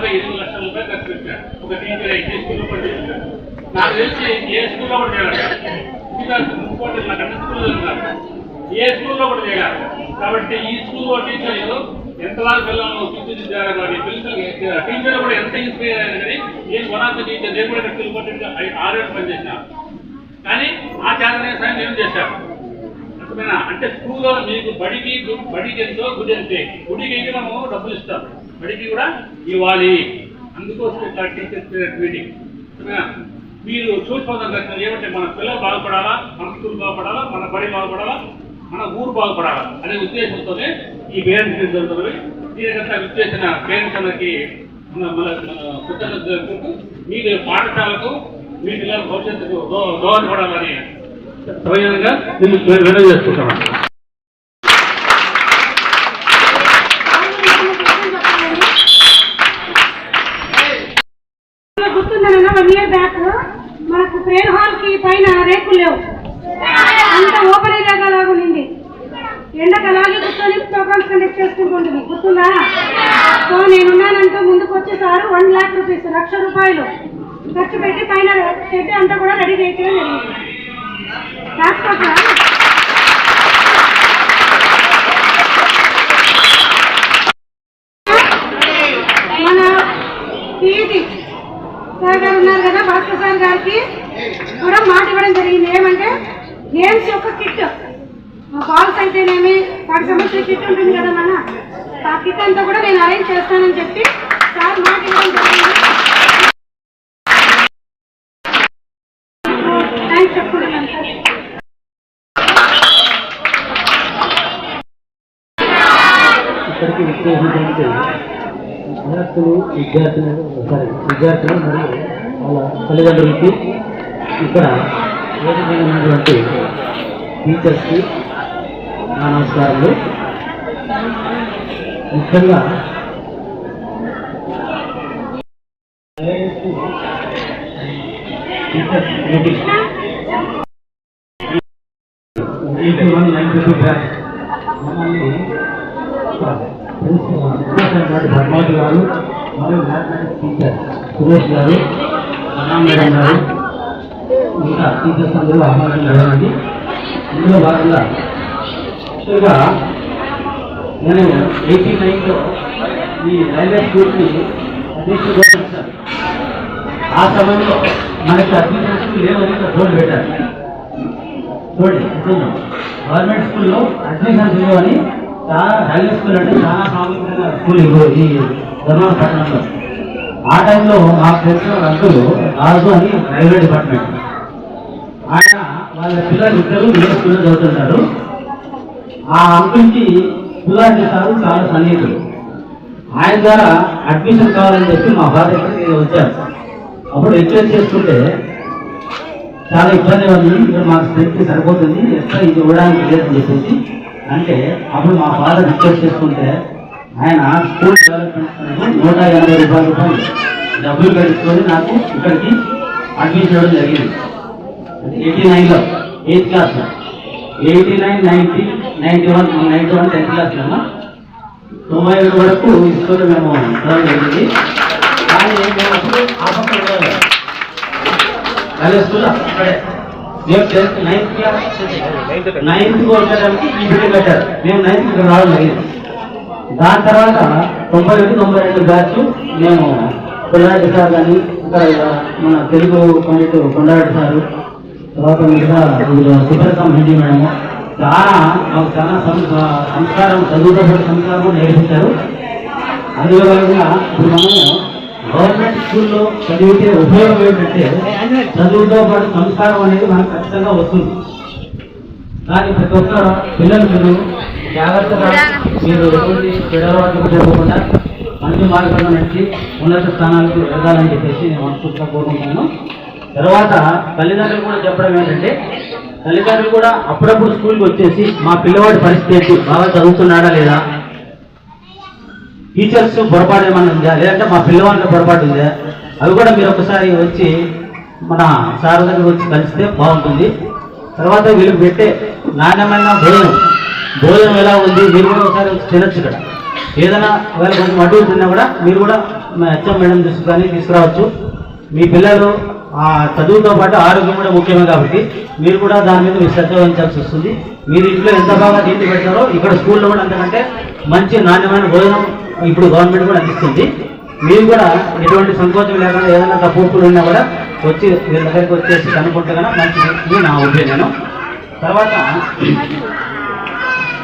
8 లక్షల రూపాయలు ఖర్చు పెట్టాడు. ఒక టీచర్ అయితే స్కూల్లో పనిచేస్తున్నాడు. నాకు తెలిసి ఏ స్కూల్లో కూడా చేయాలి, ఇంకోటి నాకు అన్ని స్కూల్లో ఉన్నారు, ఏ స్కూల్లో కూడా చేయాలి. కాబట్టి ఈ స్కూల్లో టీచర్లు ఎంతలాగా పిల్లలను తీర్చిదిద్దారు కానీ టీచర్లు కూడా ఎంత ఇన్స్పైర్ అయ్యారు. కానీ నేను వన్ ఆఫ్ ద టీచర్, నేను కూడా ఇక్కడ 6 ఏళ్ళు పనిచేసిన, కానీ ఆ చేతనే సాయం నేను చేశాను. అర్థమైనా? అంటే స్కూల్లో మీకు బడికి ఎంతో గుడి అంతే. గుడికి అయితే మనము డబ్బులు ఇస్తాం, బడికి కూడా ఇవ్వాలి. అందుకోసం ఇట్లా టీచర్స్ మీటింగ్. అర్థమైనా? మీరు చూసుకోవడం ఏమంటే మన పిల్లలు బాగుపడాలా, మన స్కూల్ బాగుపడాలా, మన బడి బాగుపడాలా, మన ఊరు బాగుపడాలా అనే ఉద్దేశంతోనే ఈ పేరెంట్స్ మీట్ జరుగుతున్నవి. దీనికంతా విచ్చేసిన పేరెంట్స్ అందరికి మన కృతజ్ఞతలు జరుపుకుంటూ మీరు పాఠశాలకు మీ పిల్లల భవిష్యత్తుకు దోహదపడాలని స్వయంగా విడుదల చేసుకుంటున్నాను. గుర్తుందన్న 1 year బ్యాక్ మనకు ప్రేయర్ హాల్ కి పైన రేకులు లేవు, అంత ఓపెన్ ఏరియాగా లాగా ఉంది. ఎండకు అలాగే కూర్చొని ప్రోగ్రామ్స్ కండక్ట్ చేసుకుంటుంది. గుర్తుందా? సో నేనున్నానంటూ ముందుకు వచ్చేసారు 1 lakh rupees, 1 లక్ష రూపాయలు ఖర్చు పెట్టి పైన షెడ్ అంతా కూడా రెడీ చేయడం జరిగింది. మన పీఈటీ సార్ గారు ఉన్నారు కదా, భాస్కర్ సార్ గారికి కూడా మాట ఇవ్వడం జరిగింది. ఏమంటే గేమ్స్ యొక్క కిట్, బాల్స్ అయితేనేమి వాటికి సంబంధించిన కిట్ ఉంటుంది కదా మన, ఆ కిట్ అంతా కూడా నేను అరేంజ్ చేస్తానని చెప్పి సార్ మాట ఇవ్వడం జరిగింది. థ్యాంక్స్ చెప్పుకుంటున్నాను సార్. ఇక్కడికి విద్యార్థులు విద్యార్థులు మరియు వాళ్ళ తల్లిదండ్రులకి, ఇక్కడ ఉన్నటువంటి టీచర్స్కి నా నమస్కారాలు. ముఖ్యంగా టీచర్స్ మీటింగ్ మమ్మల్ని భద్మావతి గారు మరియు మ్యాథమెటిక్స్ టీచర్ సురేష్ గారు, మేడం గారు, ఇంకా టీచర్స్ అందరూ ఆహ్వానం జరిగింది. ఇందులో భాగంగా యాక్చువల్గా నేను 89లో ఈ రైల్వే స్కూల్కి అధ్యక్షుడు వచ్చాను. ఆ సమయంలో మనకి అడ్మిషన్స్ లేవని బోర్డు పెట్టారు. చూడండి, గవర్నమెంట్ స్కూల్లో అడ్మిషన్స్ లేవని, చాలా రైల్వే స్కూల్ అంటే చాలా ప్రాముఖ్యమైన స్కూల్ ఈ ధర్మవరం. ఆ టైంలో మా ఫ్రెండ్స్ అంకులు రాజు అని రైల్వే డిపార్ట్మెంట్, ఆయన వాళ్ళ పిల్లలు ఇద్దరు వేరే స్కూల్లో చదువుతుంటారు. ఆ అంకుల్కి పుల్లారెడ్డి సారు చాలా సన్నిహితులు. ఆయన ద్వారా అడ్మిషన్ కావాలని చెప్పి మా బాధ దగ్గరికి వచ్చారు. అప్పుడు రిక్వెస్ట్ చేసుకుంటే చాలా ఇబ్బంది ఉంది, ఇక్కడ మాకు స్ట్రెంత్ సరిపోతుంది, ఎక్స్ట్రా ఇది ఇవ్వడానికి లేదని చెప్పేసి అంటే, అప్పుడు మా ఫాదర్ రిక్వెస్ట్ చేసుకుంటే ఆయన స్కూల్ డెవలప్మెంట్ 150 రూపాయలు డబ్బులు కట్టించుకొని నాకు ఇక్కడికి అడ్మిషన్ ఇవ్వడం జరిగింది. అంటే 89లో 8th క్లాస్లో, 89, 90, 91, 91 10th క్లాస్లో 97 వరకు ఈ స్కూల్లో మేము చదవడం జరిగింది. కానీ మేము అప్పుడు ఆ పక్కన రైల్వే స్కూల్ అక్కడే మేము 9th క్లాస్ 9th వచ్చేటానికి ఈ బిల్డింగ్ కట్టారు. మేము 9th ఇక్కడ రావడం జరిగింది. దాని తర్వాత 91, 92 బ్యాచ్ మేము కొండారెడ్డి సార్ కానీ, ఇక్కడ మన తెలుగు పండిట్ కొండారెడ్డి సారు, తర్వాత మిగతా సుబ్రతం హిందీ మేడము మాకు చాలా సంస్కారం, చదువుతో పాటు సంస్కారం నేర్పించారు. అందులో భాగంగా ఇప్పుడు మనము గవర్నమెంట్ స్కూల్లో చదివితే ఉపయోగం ఏంటంటే చదువుతో పాటు సంస్కారం అనేది మనకు ఖచ్చితంగా వస్తుంది. కానీ ప్రతి ఒక్క పిల్లలు జాగ్రత్తగా మీరు ఎటువంటి చెడవాట్లు చెప్పకుండా మంచి మార్గంలో నడిచి ఉన్నత స్థానాలకు ఎదగాలని చెప్పేసి నేను మనస్ఫూర్తిగా కోరుకుంటున్నాను. తర్వాత తల్లిదండ్రులు కూడా చెప్పడం ఏంటంటే, తల్లిదండ్రులు కూడా అప్పుడప్పుడు స్కూల్కి వచ్చేసి మా పిల్లవాడి పరిస్థితి ఏంటి, బాగా చదువుతున్నాడా లేదా, టీచర్స్ పొరపాటు ఏమన్నా ఉందా, లేదంటే మా పిల్లవాళ్ళకి పొరపాటు ఉందా, అవి కూడా మీరు ఒకసారి వచ్చి మన సార్ దగ్గర వచ్చి కలిస్తే బాగుంటుంది. తర్వాత వీళ్ళకి పెట్టే నాణ్యమైన భోజనం ఎలా ఉంది మీరు కూడా ఒకసారి తినచ్చు. ఇక్కడ ఏదైనా ఒకవేళ కొంచెం అడ్డు తిన్నా కూడా మీరు కూడా హెచ్ఎం మేడం దృష్టి తీసుకురావచ్చు. మీ పిల్లలు చదువుతో పాటు ఆరోగ్యం కూడా ముఖ్యమే కాబట్టి మీరు కూడా దాని మీద మీరు శ్రద్ధ వహించాల్సి వస్తుంది. మీరు ఇంట్లో ఎంత బాగా నీతి పెడతారో ఇక్కడ స్కూల్లో కూడా అంతకంటే మంచి నాణ్యమైన భోజనం ఇప్పుడు గవర్నమెంట్ కూడా అందిస్తుంది. మీరు కూడా ఎటువంటి సంకోచం లేకుండా ఏదైనా తప్పులు ఉన్నా కూడా వచ్చి వీళ్ళ దగ్గరికి వచ్చేసి కనుక్కుంటే కన్నా మంచిది నా ఒపీనియన్. తర్వాత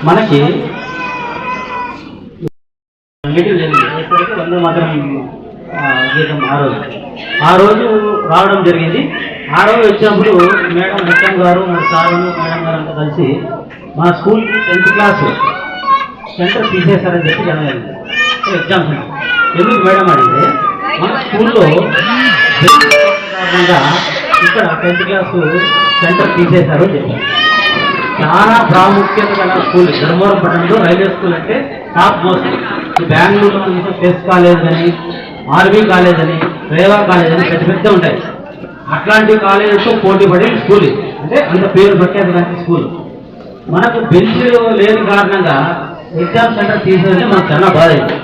మనకి మీటింగ్ జరిగింది వందే మాత్రం గీతం ఆ రోజు రావడం జరిగింది. ఆ రోజు వచ్చినప్పుడు మేడం హెచ్ఎం గారు మన సారు మేడం గారు అంతా కలిసి మా స్కూల్ 10th క్లాస్ సెంటర్ తీసేశారని చెప్పి జరగలేదు ఎగ్జామ్స్. ఎందుకు మేడం అడిగితే మన స్కూల్లో ఇక్కడ 10th క్లాస్ సెంటర్ తీసేశారు చెప్పారు. చాలా ప్రాముఖ్యత గల స్కూల్ ధర్మవరం పట్టణంలో రైల్వే స్కూల్ అంటే టాప్ మోస్ట్. బెంగళూరులో మనకి ఫెస్ కాలేజ్ అని, ఆర్మీ కాలేజ్ అని, రేవా కాలేజ్ అని పెద్ద పెద్ద ఉంటాయి. అట్లాంటి కాలేజెస్తో పోటీ పడే స్కూల్ ఇది. అంటే అంత పేరు ప్రఖ్యాతి లాంటి స్కూల్. మనకు బెంచ్లు లేని కారణంగా ఎగ్జామ్ సెంటర్ తీసేది మనకు చాలా బాధ అయింది.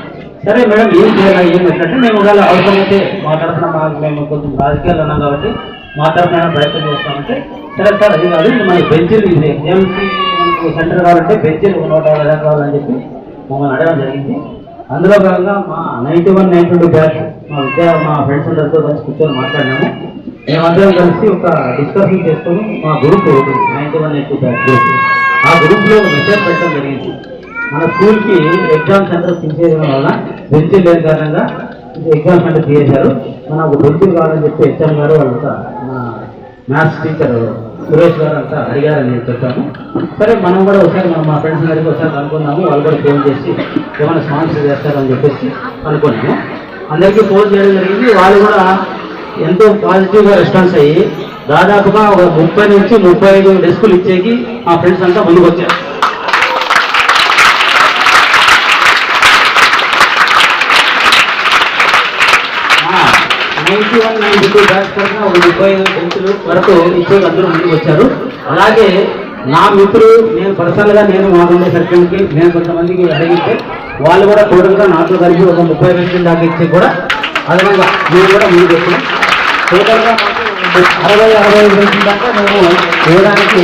సరే మేడం ఏం చేయాలి ఏం పెట్టంటే మేము ఒకవేళ అవసరమైతే మా తరఫున మేము కొంచెం రాజకీయాలు ఉన్నాం కాబట్టి మా తరఫున ప్రయత్నం చేస్తామంటే సరే సార్ అది కాదు మనకి బెంచ్లు ఇది ఎగ్జామ్కి మనకు సెంటర్ కావాలంటే బెంచ్లు 150 కావాలని చెప్పి మమ్మల్ని అడగడం జరిగింది. అందులో భాగంగా మా 91, 92 బ్యాచ్ మా ఫ్రెండ్స్ అందరితో కలిసి కూర్చొని మాట్లాడినాము. మేమందరం కలిసి ఒక డిస్కషన్ చేసుకొని మా గ్రూప్ 91, 92 బ్యాచ్ గ్రూప్ ఆ గ్రూప్లో మెసేజ్ పెట్టడం జరిగింది. మన స్కూల్కి ఎగ్జామ్ సెంటర్ తీసేయడం వల్ల బెంచీలు లేని కారణంగా ఎగ్జామ్ సెంటర్ తీసేశారు. మన ఒక బెంచీలు కావాలని చెప్పి హెచ్ఎం గారు వాళ్ళంతా మన మ్యాథ్స్ టీచర్ సురేష్ గారు అంతా అడిగారని నేను చెప్పాను. సరే మనం కూడా ఒకసారి మా ఫ్రెండ్స్ గారికి ఒకసారి అనుకున్నాము. వాళ్ళు కూడా ఫోన్ చేసి ఏమైనా స్పాన్సర్ చేస్తారని చెప్పేసి అనుకున్నాము. అందరికీ ఫోన్ చేయడం జరిగింది. వాళ్ళు కూడా ఎంతో పాజిటివ్గా రెస్పాన్స్ అయ్యి దాదాపుగా ఒక 30 నుంచి 35 డెస్కులు ఇచ్చేకి మా ఫ్రెండ్స్ అంతా ముందుకు వచ్చారు. ఒక 35 బెంచులు వరకు ఇచ్చేకి అందరూ ముందుకు వచ్చారు. అలాగే నా మిత్రులు నేను పర్సనల్గా నేను మాకుండే సర్కిల్కి నేను కొంతమందికి అడిగితే వాళ్ళు కూడా టోటల్గా నాతో కలిపి ఒక 30 బెంచులు దాకా ఇచ్చి కూడా అదనంగా మేము కూడా ముందుకు వచ్చాం. టోటల్గా 60-65 బెంచుల దాకా మేము వేయడానికి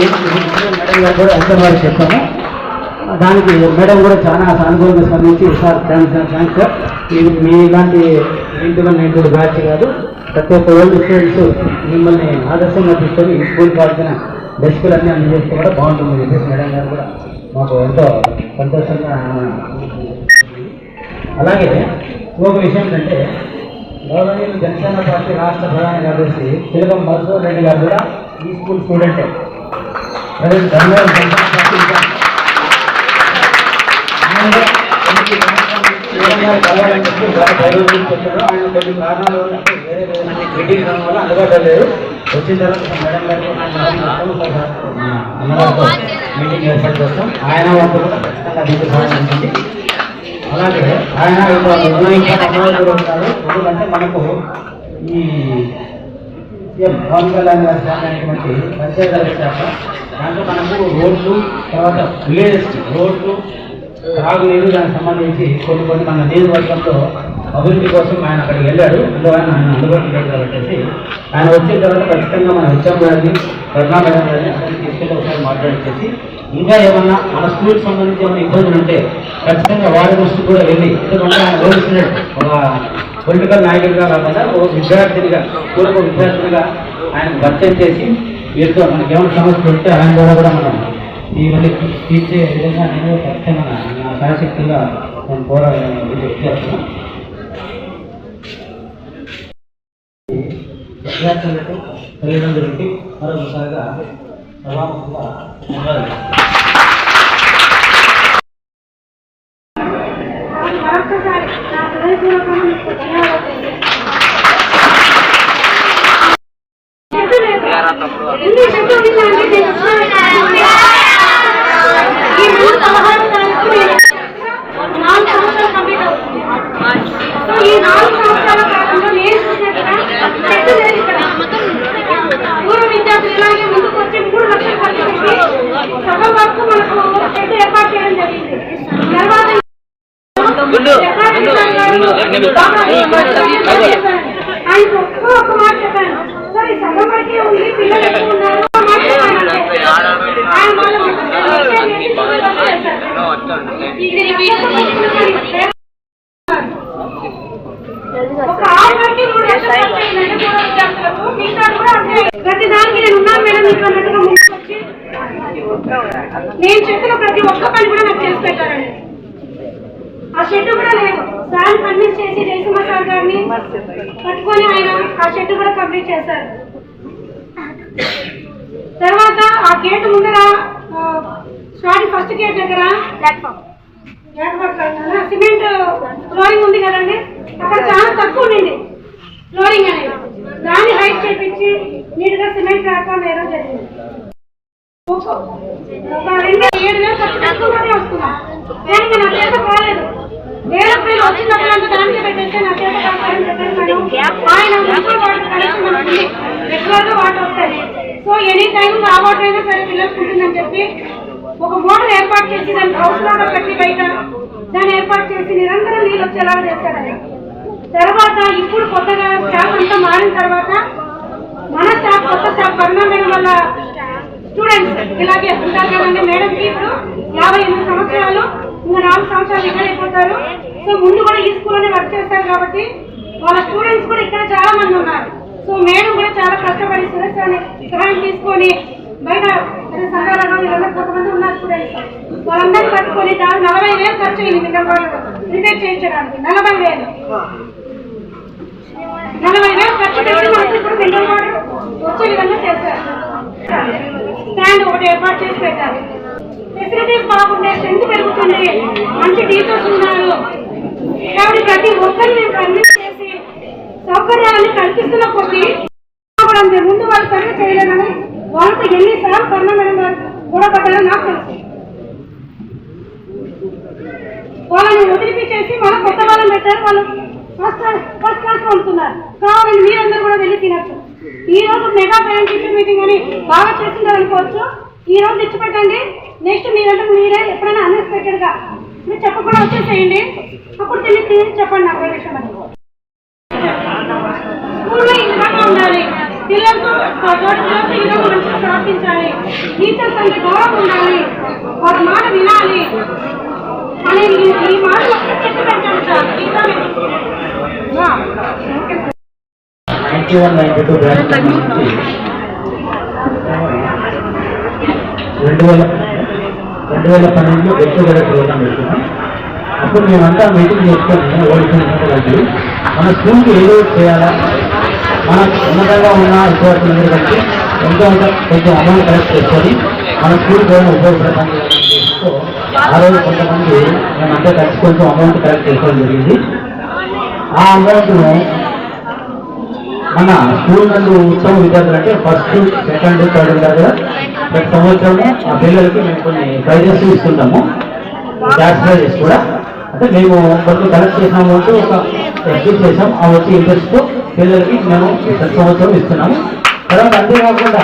మేడం గారు కూడా ఎంత వారికి చెప్పాము. దానికి మేడం కూడా చాలా సానుకూలంగా స్పందించి సార్ థ్యాంక్స్ సార్ మీ ఇలాంటి 91, 92 బ్యాచ్ కాదు ప్రతి ఒక్క ఓల్డ్ స్టూడెంట్స్ మిమ్మల్ని ఆదర్శంగా తీసుకొని ఈ స్కూల్ కావాల్సిన డెస్కులన్నీ అందజేస్తే కూడా బాగుంటుంది చెప్పేసి మేడం గారు కూడా మాకు ఎంతో సంతోషంగా. అలాగే ఇంకొక విషయం ఏంటంటే గౌరవనీయులు జనసేన పార్టీ రాష్ట్ర ప్రధాన కార్యదర్శి తిలకం మధుసూదన్ రెడ్డి గారు కూడా ఈ స్కూల్ స్టూడెంటే. ప్రజెంట్ ధన్యవాదాలు జనసేన పార్టీ కలవాలని చెప్పి చెప్పారు. ఆయన కొన్ని కారణాలు వేరే మీటింగ్ రావడం వల్ల అందుబాటులో లేదు. వచ్చిన తర్వాత మేడం గారికి అన్నగారితో మీటింగ్ ఏర్పాటు చేస్తాం. ఆయన వాళ్ళు కూడా ఖచ్చితంగా తీసుకురావాలనుకుంది. అలాగే ఆయన నిర్ణయించారు. ఎందుకంటే మనకు ఈ సీఎం పవన్ కళ్యాణ్ గారి అనేటువంటి పంచాయతీరాజ్ శాఖ దాంట్లో మనకు రోడ్లు తర్వాత విలేజెస్ రోడ్లు తాగునీరు దానికి సంబంధించి కొన్ని మన నియోజకవర్గంలో అభివృద్ధి కోసం ఆయన అక్కడికి వెళ్ళాడు. అందువల్ల ఆయన అందుబాటులో లేదు కాబట్టి ఆయన వచ్చిన తర్వాత ఖచ్చితంగా మన హెచ్ఎం గారిని కరుణా మేడం గారిని అందరినీ తీసుకెళ్ళి ఒకసారి మాట్లాడించేసి ఇంకా ఏమన్నా మన స్కూల్కి సంబంధించి ఏమైనా ఇబ్బందులు ఉంటే ఖచ్చితంగా వారి దృష్టి కూడా వెళ్ళి ఎందుకంటే ఆయన రోడ్ ఒక పొలిటికల్ నాయకుడిగా కాకుండా ఒక విద్యార్థినిగా స్కూల్ ఒక విద్యార్థినిగా ఆయన భర్తీ చేసి వీరితో మనకి ఏమైనా సమస్యలు ఉంటే ఆయన ద్వారా కూడా మనం ఇవన్నీ తీర్చే విధంగా నేను ఖచ్చితంగా నా శాశక్తిగా నేను పోరాడాలని చేస్తున్నాను. విద్యార్థులకు తల్లిదండ్రులకి మరొకసారిగా సభాముఖంగా ధన్యవాదాలు. పూర్వ విద్యార్థులు ఇలాగే ముందుకు వచ్చి 3 లక్షలు ఖర్చు సభ వరకు మనకు పెద్ద ఏర్పాటు చేయడం జరిగింది. తర్వాత ఆయన ఒక్క మాట చెప్పాను, సార్ ఈ సగం వరకే ఉంది, పిల్లలు ఎక్కువ ఉన్నారు ఆయన ఒక 6 వరకు 3 ప్రతి దానికి నేను ఉన్నాను మేడం మీకు అన్నట్టుగా ముందుకు వచ్చి నేను చెప్పిన ప్రతి ఒక్క పని కూడా నాకు చేసి పెట్టారండి. ఆ షెడ్ కూడా లేదు, సార్ కన్విన్స్ చేసి జయసింహ సార్ గారిని పట్టుకొని ఆయన ఆ షెడ్ కూడా కంప్లీట్ చేశారు. తర్వాత ఆ గేట్ ముందర స్టార్టింగ్ ఫస్ట్ గేట్ దగ్గర సిమెంట్ ఫ్లోరింగ్ ఉంది కదండి, అక్కడ చాలా తక్కువ ఉండింది ఫ్లోరింగ్ అనేది, దాన్ని హైట్ చేపించి నీట్ గా సిమెంట్ ప్లాట్ఫామ్ వేయడం జరిగింది. ఒక 2-7,000 ఖర్చు పెట్టుకుంటూనే వస్తున్నాం, దానికి నా చేత కాలేదు. 1,000 రూపాయలు వచ్చినప్పుడు అంత దానికి పెట్టేస్తే నా చేత కావాలని చెప్పేసి ఆయన రెగ్యులర్ గా వాటర్ వస్తాయి. సో ఎనీ టైం ఆ వాటర్ అయినా సరే పిల్లలకు ఉంటుందని చెప్పి ఒక మోటార్ ఏర్పాటు చేసి దాన్ని హౌస్ లాగా పెట్టి బయట దాన్ని ఏర్పాటు చేసి నిరంతరం నీళ్ళు వచ్చేలాగా చేశాడు. తర్వాత ఇప్పుడు కొత్తగా స్టాఫ్ అంతా మారిన తర్వాత మన స్టాఫ్ కొత్త స్టాఫ్ పరిణామం వల్ల స్టూడెంట్స్ ఇలాగే ఉంటారు కదండి. మేడంకి ఇప్పుడు 58 సంవత్సరాలు, ఇంకా 4 సంవత్సరాలు ఇక్కడ అయిపోతారు. సో ముందు కూడా ఈ స్కూల్లోనే వర్క్ చేస్తారు కాబట్టి వాళ్ళ స్టూడెంట్స్ కూడా ఇక్కడ చాలా మంది ఉన్నారు. సో మేడం కూడా చాలా కష్టపడి సహాయం తీసుకొని బయట సంఘాలలో వీళ్ళందరూ కొంతమంది ఉన్నారు స్టూడెంట్స్, వాళ్ళందరినీ పట్టుకొని 40,000 ఖర్చు అయింది మిగతా రిపేర్ చేయించడానికి. 40,000 ఖర్చు పెట్టి మనకి ఇప్పుడు మిగతా వాడు వచ్చే విధంగా చేశారు. స్టాండ్ ఒకటి ఏర్పాటు చేసి పెట్టారు. ఫెసిలిటీస్ బాగుండే, స్ట్రెంత్ పెరుగుతుంది, మంచి టీచర్స్ ఉన్నారు కాబట్టి ప్రతి ఒక్కరిని మేము కన్విన్స్ చేసి సౌకర్యాలను కల్పిస్తున్న కొద్దీ ముందు వాళ్ళు సరిగ్గా చేయలేదని వాళ్ళతో ఎన్నిసార్లు కన్నా మేడం గారు గొడవ పడ్డారో నాకు తెలుసు. వాళ్ళని వదిలిపించేసి మన కొత్త వాళ్ళని పెట్టారు, వాళ్ళు ఫస్ట్ క్లాస్ వండుతున్నారు. కావాలని మీరందరూ కూడా వెళ్ళి తినచ్చు. ఈ రోజు మెగా పేరెంట్ టీచర్ మీటింగ్ అని బాగా చేసిందని అనుకోవచ్చు. ఈ రోజు తెచ్చి పెట్టండి, నెక్స్ట్ మీరంటే మీరే ఎప్పుడైనా అన్ఎక్స్పెక్టెడ్ గా మీరు చెప్పకుండా వచ్చేసేయండి, అప్పుడు తిని చెప్పండి నాకు విషయం అని. స్కూల్లో ఈ విధంగా ఉండాలి, పిల్లలతో ఈ విధంగా మంచిగా ప్రవర్తించాలి, టీచర్స్ అంటే గౌరవం ఉండాలి, వారి మాట వినాలి అనేది ఈ మాట చెప్పి పెట్టాను సార్. 91-92 బ్యాచ్ నుంచి 2012లో వ్యక్తిగత ప్రోగ్రాం పెట్టుకున్నాం. అప్పుడు మేమంతా మీటింగ్ చేసుకొని ఓడిపోయినట్టు మన స్కూల్కి ఏదో చేయాలా, మన ఉన్నతంగా ఉన్న విద్యార్థులందరూ కలిసి ఎంతో కొంచెం అమౌంట్ కలెక్ట్ చేసుకొని మన స్కూల్ కూడా ఉపయోగపడతాం. ఆ రోజు కొంతమంది మేమంతా కలిసి కొంచెం అమౌంట్ కలెక్ట్ చేసుకోవడం జరిగింది. ఆ అమౌంట్ను మన స్కూల్ నందు ఉత్తమ విద్యార్థులు అంటే ఫస్ట్, సెకండ్, థర్డ్ విద్యార్థులు ప్రతి సంవత్సరము ఆ పిల్లలకి మేము కొన్ని ప్రైజెస్ ఇస్తుంటాము, క్యాష్ ప్రైజెస్ కూడా. అంటే మేము కొంచెం కలెక్ట్ చేసిన అమౌంట్ ఒక ఎఫ్డీ చేసాం, ఆ వచ్చి ఇంట్రెస్ట్ పిల్లలకి మేము ప్రతి సంవత్సరం ఇస్తున్నాము. తర్వాత అంతేకాకుండా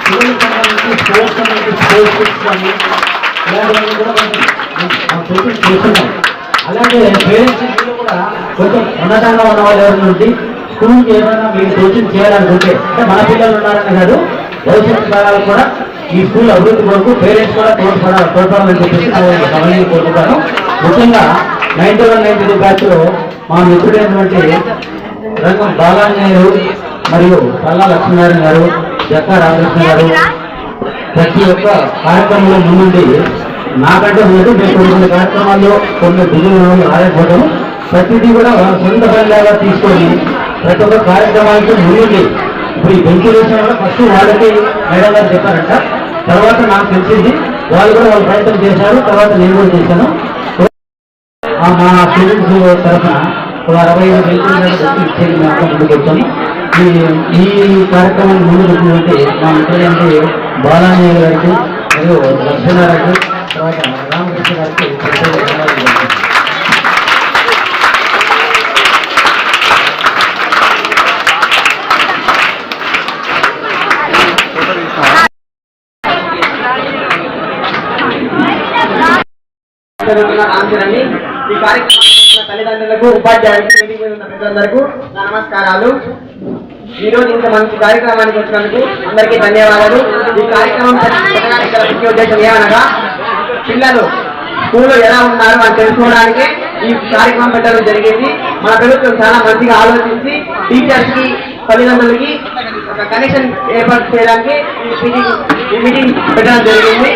పిల్లలకి సంబంధించి స్పోర్ట్స్ కానీ ఇలాంటివన్నీ కూడా మేము చేస్తున్నాం. అలాగే పేరెంట్స్ కూడా కొంచెం ఉన్నతంగా ఉన్న వాళ్ళు ఎవరి నుండి స్కూల్కి ఏమైనా మీరు కోచింగ్ చేయాలనుకుంటే, అంటే మన పిల్లలు ఉన్నారని కాదు, భవిష్యత్తు కాలాలు కూడా ఈ స్కూల్ అభివృద్ధి కొరకు పేరెంట్స్ కూడా తోడ్పడాలని చెప్పేసి గమనించి కోరుకుంటాను. ముఖ్యంగా 91-92 బ్యాచ్లో మా మిత్రుడైనటువంటి రంగం బాలాంజనేయులు మరియు పల్లా లక్ష్మీనారాయణ గారు, జక్కా రామకృష్ణ గారు ప్రతి ఒక్క కార్యక్రమంలో ముందుండి నాకంటే ముందు మేము కొన్ని కార్యక్రమాల్లో కొన్ని బిజీలు రాలేకపోవడం, ప్రతిదీ కూడా వాళ్ళ సొంత పనిలాగా తీసుకొని ప్రతి ఒక్క కార్యక్రమానికి ముందుండి ఇప్పుడు ఈ బెంచ్ విషయం కూడా ఫస్ట్ వాళ్ళకి మేడం గారు చెప్పారంట. తర్వాత నాకు తెలిసింది వాళ్ళు కూడా వాళ్ళు ప్రయత్నం చేశారు, తర్వాత నేను కూడా చేశాను. మా స్టూడెంట్స్ తరఫున 65 బెంచ్ ఇచ్చేది మాత్రం ముందుకు వచ్చాను. ఈ కార్యక్రమాన్ని ముందు వచ్చినటువంటి మా మిత్రులంటే బాలాంజనేయులు గారికి మరియు లక్ష్మీనారాయణ తర్వాత రామకృష్ణ గారికి ఈ కార్యక్రమం తల్లిదండ్రులకు ఉపాధ్యాయులకు వేదిక మీద ఉన్న ప్రజలందరికీ నా నమస్కారాలు. ఈరోజు ఇంత మంచి కార్యక్రమానికి వచ్చినందుకు అందరికీ ధన్యవాదాలు. ఈ కార్యక్రమం పెట్టడానికి గల ముఖ్య ఉద్దేశం ఏమనగా పిల్లలు స్కూల్లో ఎలా ఉన్నారు అని తెలుసుకోవడానికి ఈ కార్యక్రమం పెట్టడం జరిగింది. మన ప్రభుత్వం చాలా మంచిగా ఆలోచించి టీచర్స్ కి తల్లిదండ్రులకి ఒక కనెక్షన్ ఏర్పాటు చేయడానికి ఈ మీటింగ్ పెట్టడం జరిగింది.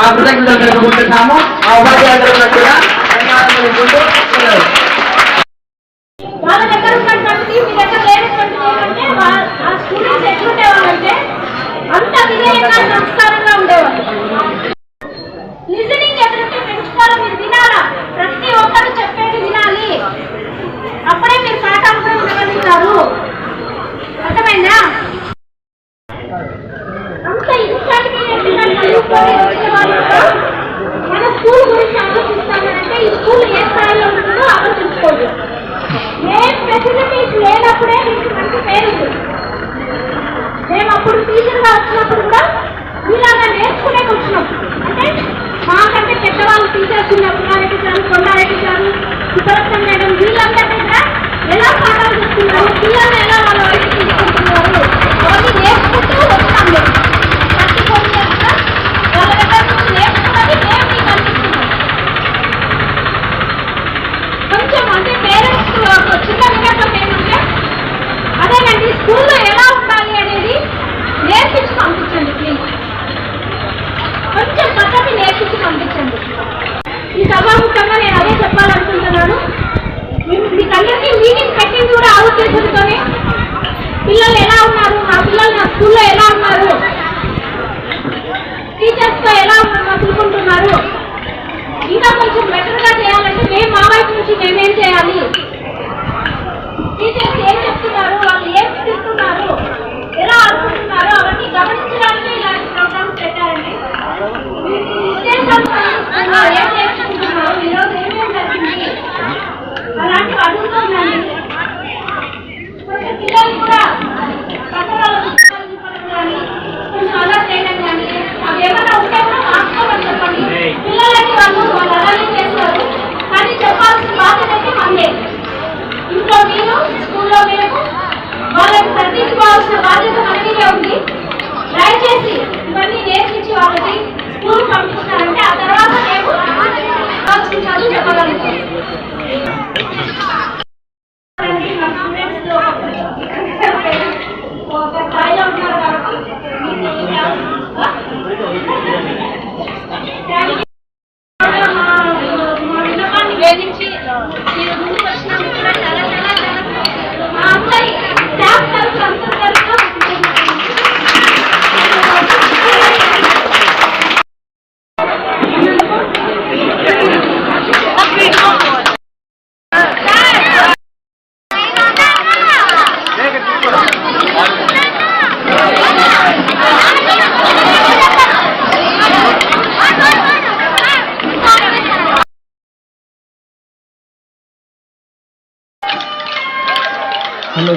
ఆ కృతజ్ఞతలు తెలుపుకుంటున్నాము. ఆ ఉపాధ్యాయులకు కూడా ధన్యవాదాలు తెలుపుకుంటూ వాళ్ళ దగ్గర ఉన్నటువంటి మీ దగ్గర లేనటువంటి ఏంటంటే ఆ స్టూడెంట్స్ ఎట్లుండేవాళ్ళంటే అంత వినయంగా సంస్కారంగా ఉండేవాళ్ళు. లిజనింగ్ ఎదురుంటే పెంచుకోవాలి, మీరు వినాలా, ప్రతి ఒక్కరు చెప్పేది వినాలి, అప్పుడే మీరు పాఠాలు కూడా వినగలుగుతారు. అర్థమైందా? అంత ఇన్స్టాంట్గా మన స్కూల్ గురించి ఆలోచిస్తామంటే ఈ స్కూల్ ఏ స్థాయిలో ఉంటుందో ఆలోచించుకోవచ్చు. ఏ ఫెసిలిటీస్ లేనప్పుడే మీకు మంచి పేరు. మేము అప్పుడు టీచర్గా వచ్చినప్పుడు కూడా మీలాగా నేర్చుకునే వచ్చినాం. అంటే మాకంటే పెద్దవాళ్ళు టీచర్స్ ఉన్నప్పుడు Reddy sir, Kondareddy sir, Subbaratnam madam, వీళ్ళందరినీ కూడా ఎలా పాఠాలు చెప్తున్నారు, పిల్లల్ని ఎలా వాళ్ళ వైపు తీసుకుంటున్నారు అవన్నీ నేర్చుకుంటూ వస్తాం. ప్రతి కొన్ని వాళ్ళ దగ్గర నుంచి నేర్చుకున్నది మేము మీకు అందిస్తున్నాం. కొంచెం అంటే పేరెంట్స్ చిన్న వినటం ఏంటంటే అదేనండి, స్కూల్లో ఎలా ఉండాలి అనేది నేర్పించి పంపించండి ప్లీజ్. కొంచెం పద్ధతి నేర్పించి పంపించండి. ఈ సభాముఖంగా నేను అదే చెప్పాలనుకుంటున్నాను. మీకందరికీ మీటింగ్ పెట్టింది కూడా ఆ ఉద్దేశంతోనే. పిల్లలు ఎలా ఉన్నారు, మా పిల్లలు నా స్కూల్లో ఎలా ఉన్నారు, టీచర్స్తో ఎలా మసులుకుంటున్నారు, ఇంకా కొంచెం బెటర్గా చేయాలంటే మేము మా వైపు నుంచి మేమేం చేయాలి, టీచర్స్ ఏం చెప్తున్నారు, వాళ్ళు ఏం తింటున్నారు, ఎలా ఆడుకుంటున్నారు, అవన్నీ గమనించడానికి ఇలాంటి ప్రోగ్రామ్స్ పెట్టారండి. ఉద్దేశాలు ఏం నేర్చుకుంటున్నారు, ఈరోజు ఏమేమి జరిగింది అలాంటివి అడుగుతుందండి. కొంచెం పిల్లలు కూడా పక్కన కానీ కొంచెం అలా చేయడం కానీ అవి ఏమైనా ఉంటే కూడా మార్చుకోమని చెప్పండి. పిల్లలకి వాళ్ళు అలానే చేస్తారు, కానీ చెప్పాల్సిన బాధ్యత అయితే మనదే. ఇంట్లో మీరు, స్కూల్లో మేము వాళ్ళకి సర్దించుకోవాల్సిన బాధ్యత మన మీదే ఉంది. దయచేసి ఇవన్నీ నేర్పించి వాళ్ళకి స్కూల్ పంపిస్తారంటే ఆ తర్వాత మేము చదువు చెప్పగలుగుతాం. ఒక స్థాయిలో ఉన్నారు కాబట్టి మా విన్నపాన్ని వేధించి మీరు ముందుకు వచ్చినందుకు కూడా చాలా చాలా చాలా మా అందరి స్టాఫ్ తరఫు అందరి తరఫున हेलो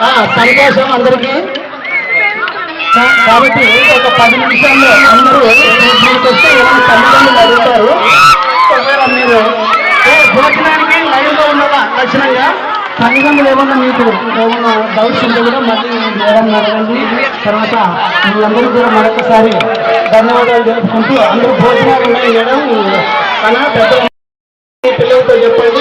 సంతోషం అందరికీ. కాబట్టి ఒక 10 నిమిషాల్లో అందరూ మీకు వస్తే ఏమైనా తల్లిదండ్రులు అడుగుతారు. ఒకవేళ మీరు భోజనానికి లైన్లో ఉన్నదా లక్షణంగా తల్లిదండ్రులు ఏమన్నా మీకు ఏమన్నా డౌట్స్ ఉంటే కూడా మళ్ళీ ఏమన్నా అడగండి. తర్వాత మీరందరూ కూడా మరొకసారి ధన్యవాదాలు తెలుపుకుంటూ అందరూ భోజనాలు వేయడం మన పెద్ద పిల్లలతో చెప్పండి.